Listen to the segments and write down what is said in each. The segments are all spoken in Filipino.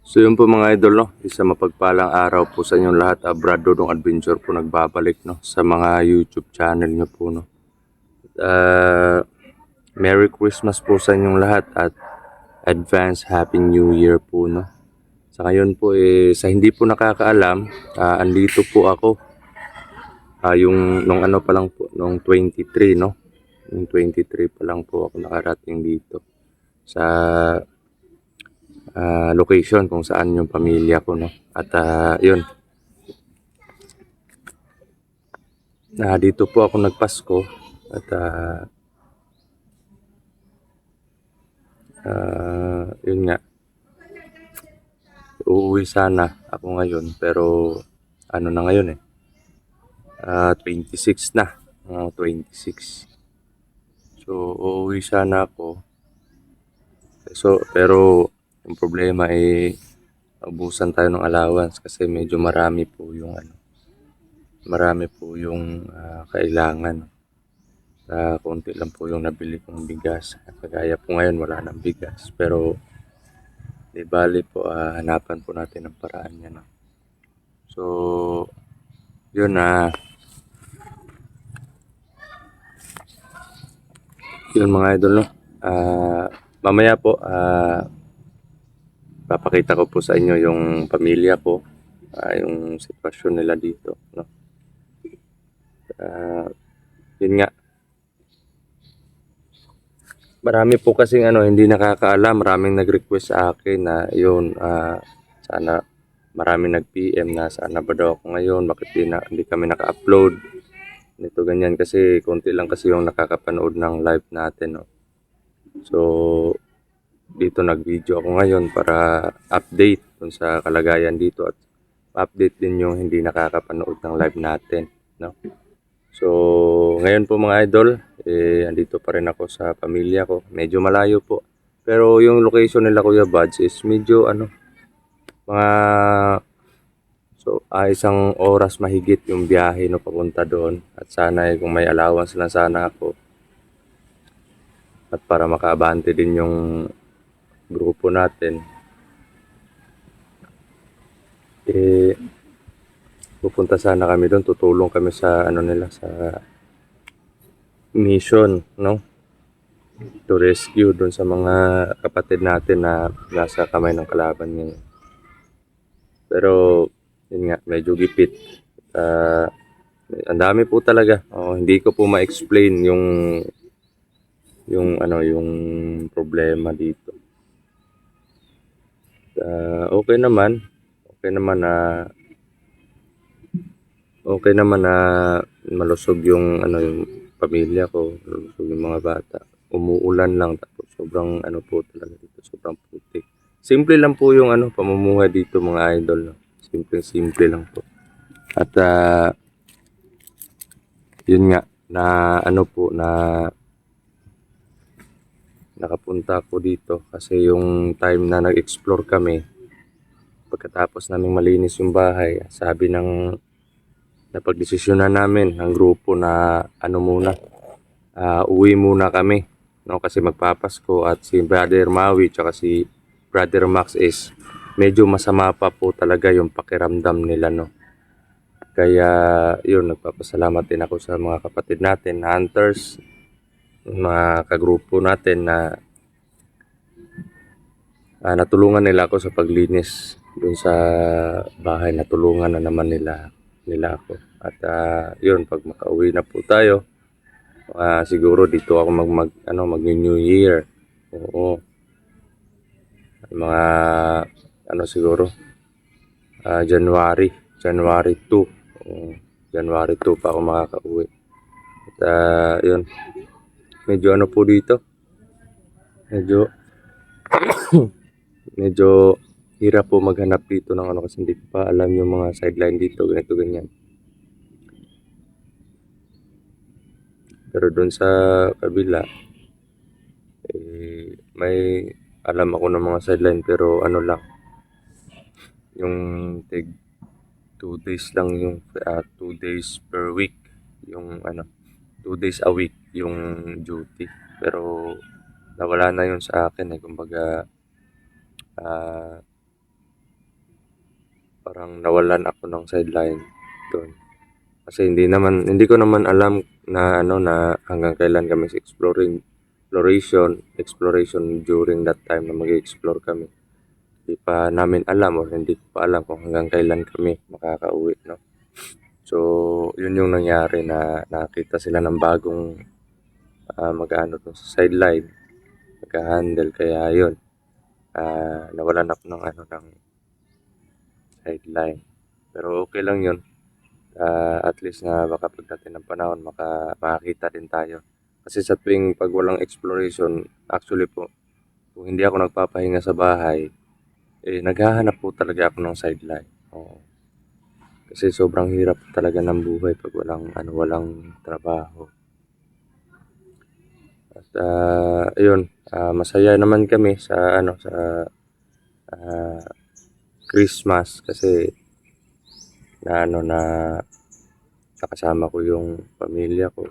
So yun po mga idol, no? Isa mapagpalang araw po sa inyong lahat. Brad Dodong Adventure po nagbabalik, no? Sa mga YouTube channel nyo po, no? Uh, Merry Christmas po sa inyong lahat at advance Happy New Year po, no? Sa ngayon po, sa hindi po nakakaalam, andito po ako. Nung ano pa lang po, nung 23, no? Nung 23 pa lang po ako nakarating dito sa location kung saan yung pamilya ko, no? At yun, dito po ako nagpasko at yun nga, uuwi sana ako ngayon pero ano na ngayon 26 na, 26. So uuwi sana ako. Pero yung problema ubusan tayo ng allowance kasi medyo marami po yung kailangan. Konti lang po yung nabili kong bigas. Kagaya po ngayon wala nang bigas. Pero di bali po, hanapan po natin ang paraan niya. No? So, yun yun mga idol, no? Mamaya po, papakita ko po sa inyo yung pamilya ko, yung sitwasyon nila dito. No? Yun nga, marami po kasing hindi nakakaalam, maraming nag-request sa akin na yun, sana maraming nag-PM na sana ba daw ako ngayon, bakit hindi kami naka-upload nito ganyan kasi konti lang kasi yung nakakapanood ng live natin, no? So dito nag-video ako ngayon para update dun sa kalagayan dito at update din yung hindi nakakapanood ng live natin, no? So ngayon po mga idol, andito pa rin ako sa pamilya ko. Medyo malayo po. Pero yung location nila Kuya Buds is medyo mga isang oras mahigit yung biyahe no papunta doon. At sana kung may allowance lang sana ako. At para makaabante din yung grupo natin. Pupunta sana kami doon, tutulong kami sa nila sa mission, no? To rescue doon sa mga kapatid natin na nasa kamay ng kalaban ngayon. Pero yun nga, medyo gipit. Ang dami po talaga. Hindi ko po ma-explain yung problema dito. Okay naman. Okay naman na malusog yung pamilya ko, malusog yung mga bata. Umuulan lang tapos sobrang po talaga dito, sobrang putik. Simple lang po yung pamumuhay dito mga idol, no? Simple lang po. At yun nga na nakapunta ako dito kasi yung time na nag-explore kami pagkatapos naming malinis yung bahay, sabi ng napagdesisyonan namin ng grupo na uwi muna kami, no? Kasi magpapasko at si Brother Maui tsaka si Brother Max is medyo masama pa po talaga yung pakiramdam nila, no? Kaya yun, nagpapasalamat din ako sa mga kapatid natin, hunters, mga kagrupo natin na natulungan nila ako sa paglinis dun sa bahay. Natulungan na naman nila ako. At yun, pag makauwi na po tayo, siguro dito ako mag New Year. Oo. Mga siguro January 2. January 2 pa ako makakauwi. At yun, medyo po dito. Medyo hirap po maghanap dito ng kasi hindi ko pa alam yung mga sideline dito, ganito ganyan. Pero doon sa kabila may alam ako ng mga sideline pero lang yung 2 days lang yung 2 days per week yung 2 days a week yung duty, pero nawala na yun sa akin kumbaga parang nawalan ako ng sideline doon. Kasi hindi ko naman alam na ano na hanggang kailan kami sa exploration during that time na mag-explore kami. Hindi pa namin alam or hindi ko pa alam kung hanggang kailan kami makakauwi, no? So, yun yung nangyari na nakita sila ng bagong mag-ano dun sa sideline, magka-handle. Kaya yun, nawalan ako ng ano ng sideline. Pero okay lang yun. At least na baka pagdating ng panahon makakita din tayo. Kasi sa tuwing pag walang exploration, actually po, kung hindi ako nagpapahinga sa bahay, naghahanap po talaga ako ng sideline. Oo. Kasi sobrang hirap talaga ng buhay pag walang trabaho. At ayun, masaya naman kami sa ah, Christmas kasi na nakasama ko yung pamilya ko.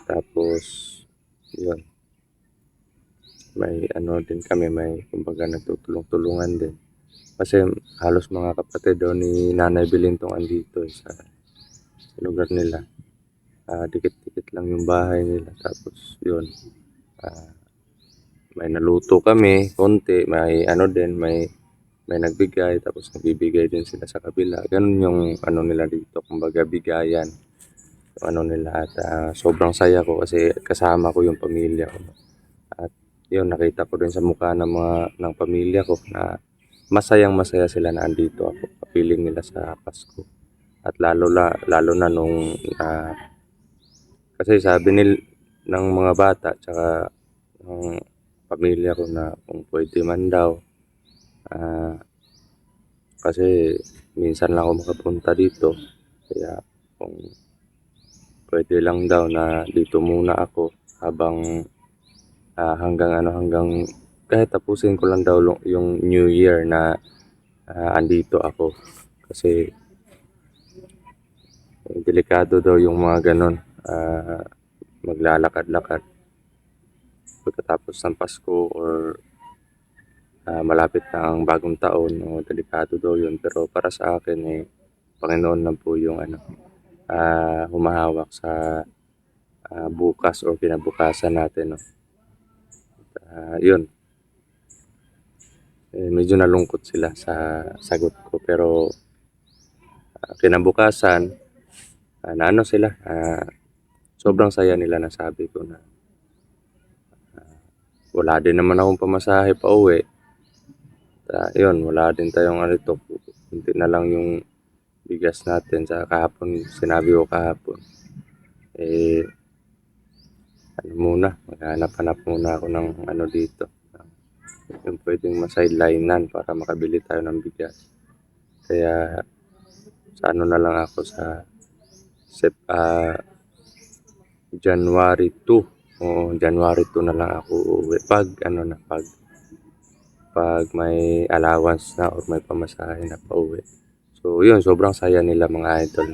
Tapos yun, may ano din kami, may kumbaga nagtutulong-tulungan din. Kasi halos mga kapatid daw ni Nanay Bilintong andito sa lugar nila. Dikit-dikit lang yung bahay nila. Tapos yun, ah, may naluto kami konti, may ano din, may nagbigay, tapos nagbibigay din sila sa kabila. Ganun yung ano nila dito, kumbaga bigayan yung ano nila. At sobrang saya ko kasi kasama ko yung pamilya ko. At yun, nakita ko rin sa mukha ng pamilya ko na masayang-masaya sila na andito ako. Kapiling nila sa Pasko. At lalo na nung kasi sabi ng mga bata tsaka ng pamilya ko na kung pwede man daw, kasi minsan lang ako makapunta dito. Kaya kung pwede lang daw na dito muna ako habang hanggang kahit tapusin ko lang daw yung New Year na andito ako. Kasi delikado daw yung mga ganon, maglalakad-lakad pagkatapos ng Pasko or malapit na ang bagong taon. O delikado daw yun, pero para sa akin Panginoon lang po yung humahawak sa bukas o kinabukasan natin, no? Yun, medyo nalungkot sila sa sagot ko, pero kinabukasan na ano sila, sobrang saya nila. Nasabi ko na wala din naman akong pamasahe pa uwi. Yun, wala din tayong ano ito, kunti na lang yung bigas natin sa kahapon. Sinabi ko kahapon, maghanap-hanap muna ako ng ano dito, yung pwedeng ma-sidelinean para makabili tayo ng bigas. Kaya sa ano na lang ako sa January 2. O January 2 na lang ako uuwi pag may allowance na or may pamasahe na pauwi. So yun, sobrang saya nila mga idol.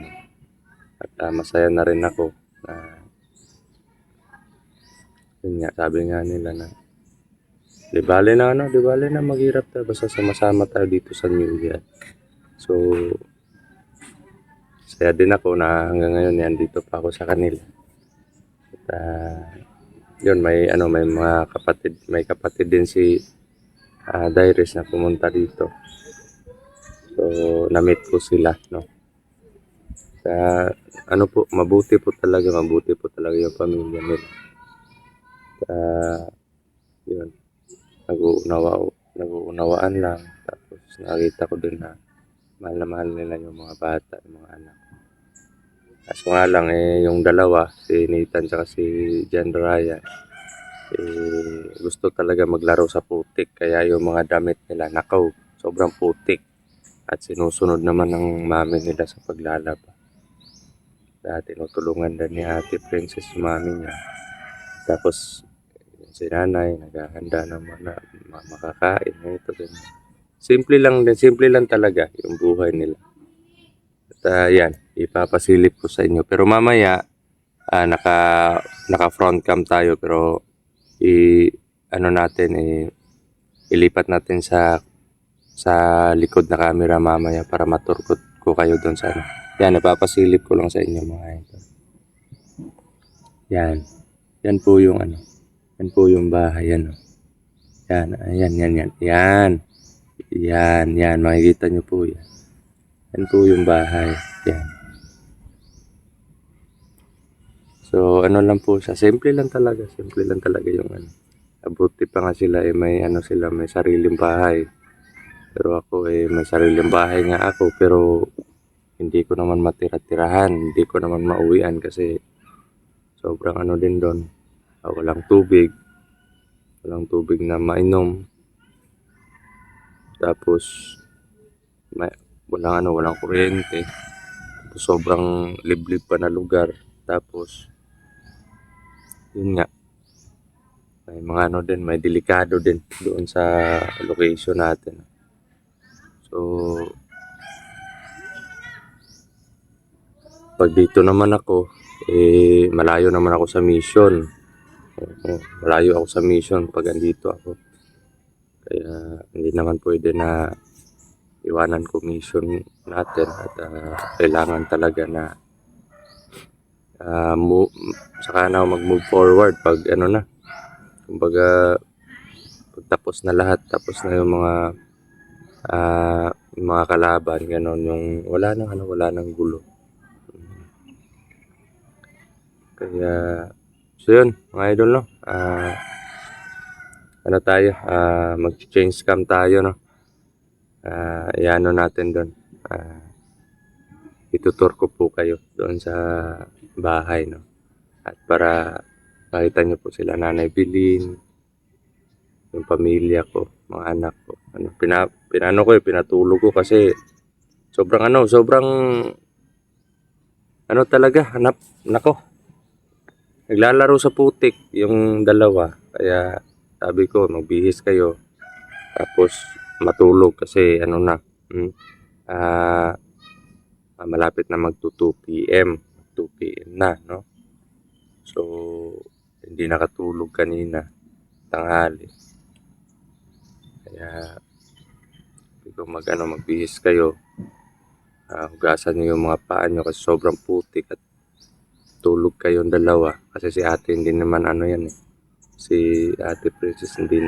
At masaya na rin ako na yun nga, sabi nga nila na di bale na maghirap tayo basta sama-sama tayo dito sa New Year. So saya din ako na hanggang ngayon yan dito pa ako sa kanila. At yun, may mga kapatid din si Dairis na pumunta dito. So na-meet ko sila, no. Kaya mabuti po talaga yung pamilya nila. Yun, nag-uunawaan lang. Tapos nakita ko din na mahal na mahal nila yung mga bata, yung mga anak. Kaso nga lang yung dalawa, si Nathan at si John Ryan, gusto talaga maglaro sa putik. Kaya yung mga damit nila, nakaw, sobrang putik. At sinusunod naman ng mami nila sa paglalaba. Dati tinutulungan din ni Ate Princess yung mami niya. Tapos si nanay naghahanda naman na makakain. Ito din. Simple lang talaga yung buhay nila. At yan, ipapasilip ko sa inyo. Pero mamaya, naka front cam tayo, pero ilipat natin sa sa likod na camera mamaya para maturkot ko kayo doon sa ano. Yan, napapasilip ko lang sa inyo mga idol. Yan. Yan po yung ano. Yan po yung bahay. Yan. Yan. Ayan, yan, yan. Yan. Yan, yan. Makikita nyo po yan. Yan po yung bahay. Yan. So, ano lang po siya. Simple lang talaga. Simple lang talaga yung ano. Abuti pa nga sila may ano sila, may sariling bahay. Pero ako may sariling bahay nga ako. Pero hindi ko naman matira-tirahan. Hindi ko naman mauwian kasi sobrang ano din doon. Walang tubig. Walang tubig na mainom. Tapos, walang kuryente. Tapos, sobrang liblib pa na lugar. Tapos, yun nga. May mga ano din, may delikado din doon sa location natin. So, pag dito naman ako, malayo naman ako sa mission. Malayo ako sa mission pag andito ako. Kaya hindi naman pwede na iwanan ko mission natin at kailangan talaga na saka na mag-move forward pag ano na. Kumbaga pag tapos na lahat, tapos na yung mga kalaban, ganon, yung wala nang gulo. Kaya so yun mga idol, no, ano tayo, mag-change cam tayo, no, iano natin doon, itutur ko po kayo doon sa bahay, no, at para makita nyo po sila Nanay Bilin, yung pamilya ko, mga anak ko, ano, pinatulog ko kasi sobrang talaga, nako, naglalaro sa putik yung dalawa. Kaya sabi ko, magbihis kayo. Tapos matulog kasi malapit na mag 2 PM. 2 PM na, no? So, hindi nakatulog kanina. Tanghali. Kaya sabi ko magbihis kayo. Hugasan nyo yung mga paa nyo kasi sobrang putik at tulog kayong dalawa kasi si ate hindi naman si ate Princess hindi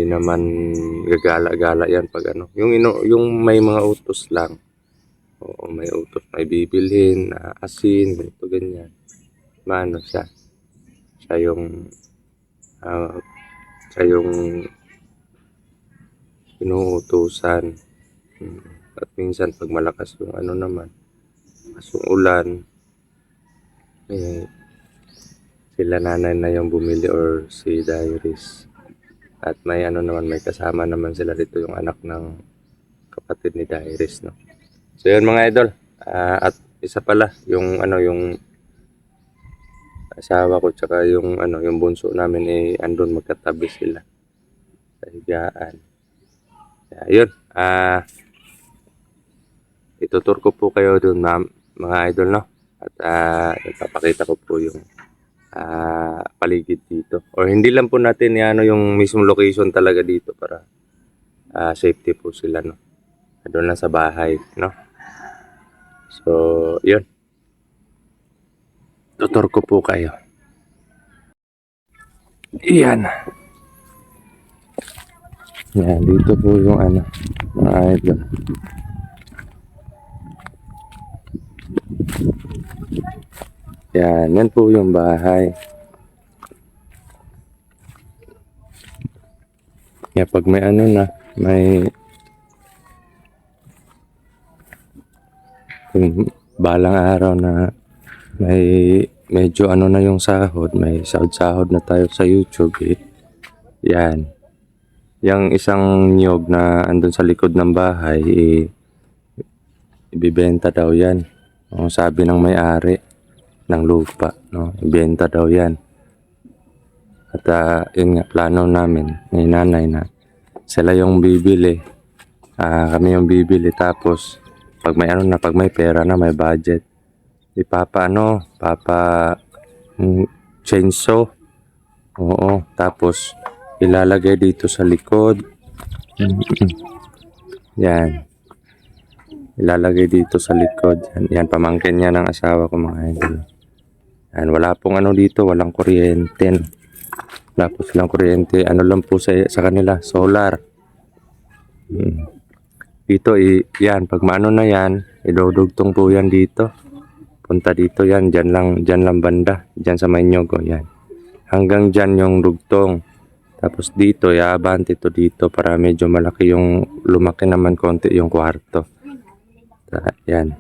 naman gagala-gala yan pag yung may mga utos lang. Oo, may utos, may bibilhin, asin, ganito ganyan. Siya yung inuutusan. At minsan pag malakas yung yung ulan, sila nanay na yung bumili or si Dairis. At may may kasama naman sila dito, yung anak ng kapatid ni Dairis, no. So yun mga idol, at isa pala yung yung asawa ko tsaka yung yung bunso namin andun magkatabi sila sa higaan. Yun, itutur ko po kayo dun mga idol, no, at ipapakita ko po yung paligid dito, or hindi lang po natin yung mismo location talaga dito para safety po sila, no, doon lang sa bahay, no. So yun, tutur ko po kayo. Yan, dito po yung mga idol. Yan po yung bahay. Pag may may balang araw na may medyo na yung sahod, may sahod na tayo sa YouTube, yan. Yung isang niyog na andun sa likod ng bahay, ibibenta daw yan. Sabi ng may-ari ng lupa, no, ibenta daw yan. At yun nga, plano namin ni nanay na sila yung bibili, kami yung bibili, tapos pag may pag may pera na, may budget, papa chainsaw, oo, tapos ilalagay dito sa likod. Yan. Ilalagay dito sa likod. Yan, pamangkin niya ng asawa ko mga idol. Yan, wala pong ano dito, walang kuryente. Wala po silang kuryente. Ano lang po sa kanila, solar. Dito, yan, pag maano na yan, idudugtong po yan dito. Punta dito yan, dyan lang banda. Dyan sa Maynyogo, yan. Hanggang dyan yung dugtong. Tapos dito, iabante to dito para medyo malaki yung, lumaki naman konti yung kwarto. Yan.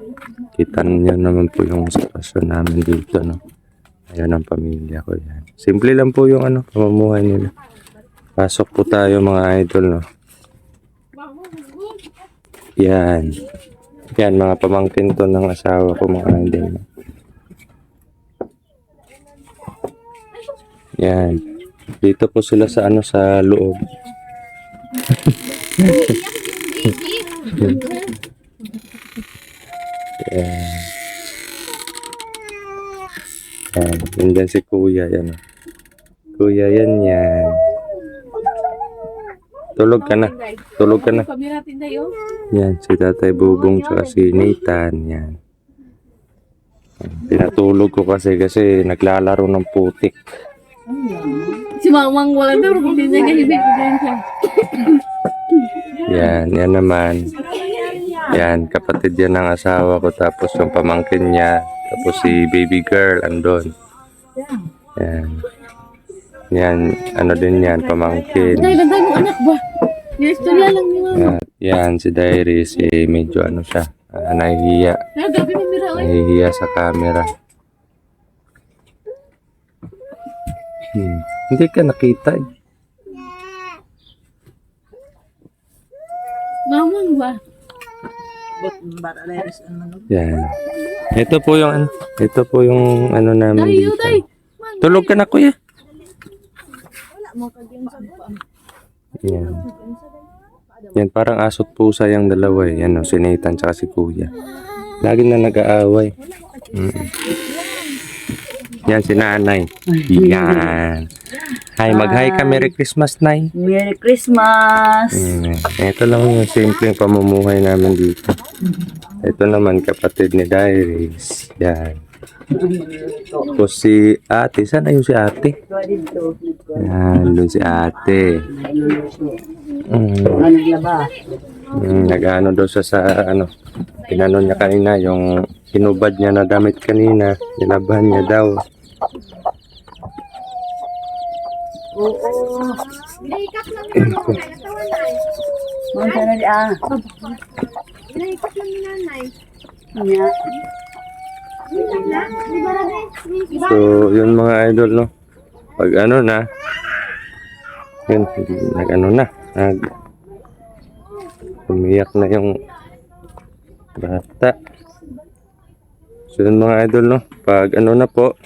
Kita niyo naman po yung sitwasyon namin dito, no. Ayan ang pamilya ko, yan. Simple lang po yung ano, pamumuhay nila. Pasok po tayo mga idol, no. Yan. Yan, mga pamangkin to ng asawa ko mga idol. Yan. Dito po sila sa ano, sa loob. Yan. Yan. Yan dyan si kuya, yan. Kuya, yan yan. Tulog ka na. Tulog ka na. Yan, si Tatay Bubong tsaka si Nathan. Yan. Pinatulog ko kasi naglalaro ng putik. Si Mamang wala daw, kung din niya hibig ko din siya. Yan naman. Yan, kapatid yan ng asawa ko. Tapos yung pamangkin niya. Tapos si baby girl andon. Yan. Yan, ano din yan, pamangkin. Dahil mo anak ba? Istorya lang niya. Yan, si Dairis, medyo ano siya, nahihiya. Gabi mo mira, oy. Nahihiya sa camera. Hindi ka nakita eh. Mamang ba? Yan. Ito po yung ano namin Tayo, dito. tay. Tulog ka na kuya. Yan. Yan, parang asot pusa yung dalawa eh. Yan o, si Nathan tsaka si kuya. Lagi na nag-aaway. Yan, si nanay. Yan. Hi, mag-hi ka. Merry Christmas, Nay. Merry Christmas! Ito lang yung simpleng pamumuhay namin dito. Ito naman, kapatid ni Dairis. Yan. Tapos si ate. Saan na yung si ate? Yan, doon si ate. Naglaba. Nag-ano daw siya sa ano. Tinano niya kanina yung hinubad niya na damit kanina. Nilabahan niya daw. Oo. Binaikat lang ni nanay. Natawa na eh. Monta na di ah. Binaikat lang ni nanay. Nya. Di ba na di ba? So, yun mga idol, no? Pag ano na, yun, nag-ano na, umiyak na yung bata. So, yun mga idol, no? Pag ano na po,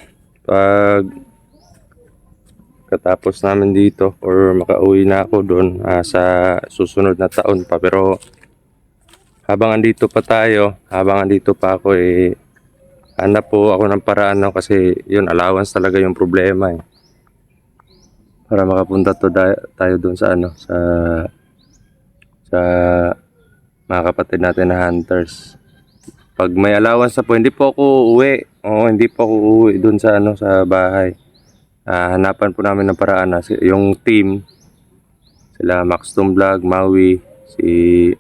pag katapos namin dito or makauwi na ako doon sa susunod na taon pa. Pero habang andito pa ako hanap po ako ng paraan, no? Kasi yun, allowance talaga yung problema eh. Para makapunta tayo doon sa ano, sa mga kapatid natin na hunters. Pag may allowance na po, hindi po ako uuwi. Oo, hindi po ako uuwi doon sa ano, sa bahay. Hanapan po namin ng paraan na yung team, sila Max Tom Vlog, Maui, si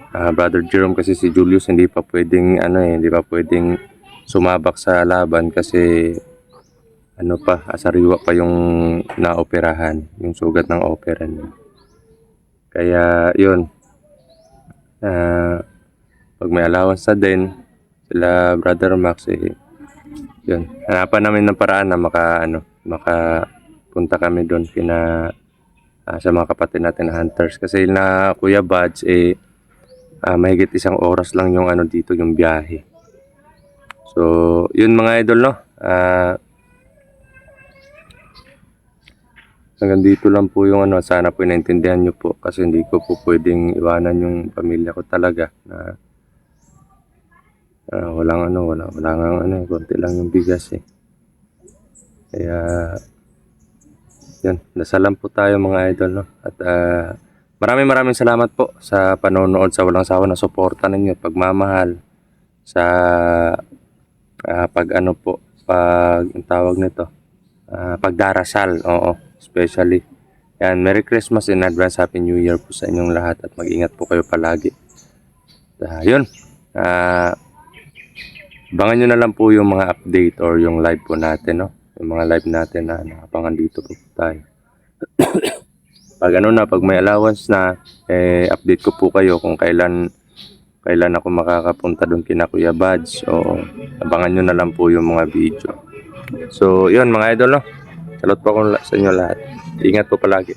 Brother Jerome, kasi si Julius hindi pa pwedeng hindi pa pwedeng sumabak sa laban kasi ano pa, sariwa pa yung naoperahan, yung sugat ng opera niya. Kaya yun, pag may allowance na din sila Brother Max yun, hanapan namin ng paraan na makapunta kami doon sa mga kapatid natin na hunters, kasi na Kuya Buds mahigit 1 oras lang yung ano dito, yung biyahe. So yun mga idol, no, hanggang dito lang po yung ano, sana po naintindihan nyo po, kasi hindi ko po pwedeng iwanan yung pamilya ko talaga na walang konti lang yung bigas eh. Kaya Yun, dasalan po tayo mga idol, no? At maraming salamat po sa panonood, sa walang sawa na suporta ninyo, pagmamahal, sa pag ano po, pag ang tawag nito, pagdarasal, oo, especially. Yan, Merry Christmas in advance, Happy New Year po sa inyong lahat at mag-ingat po kayo palagi. Yun, abangan nyo na lang po yung mga update or yung live po natin, no? Yung mga live natin na nakapangan dito po tayo. Pag ano na, pag may allowance na, update ko po kayo kung kailan ako makakapunta doon kina Kuya Bads. So, abangan nyo na lang po yung mga video. So, yun mga idol, no? Salot po ako sa inyo lahat. Ingat po palagi.